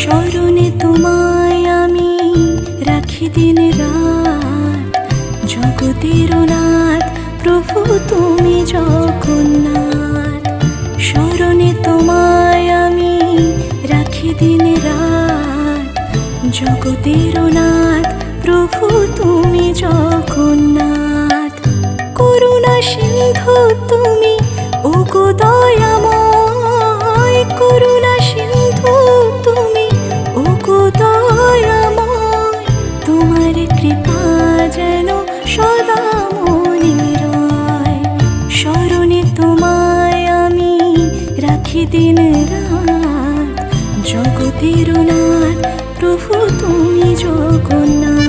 স্মরণে তোমায় আমি রাখি দিন রাত, জগতের নাথ প্রভু তুমি জগন্নাথ। স্মরণে তোমায় আমি রাখি দিন রাত, জগতের নাথ প্রভু তুমি জগন্নাথ। করুণা সিন্ধু তুমি ওগো দয়াময়, করুণা সিন্ধু তুমি ওগো দয়াময়। তোমার কৃপা যেন সদা মনে রয়। স্মরণে তোমায় আমি রাখি দিন রাত, জগতের নাথ প্রভু তুমি জগন্নাথ।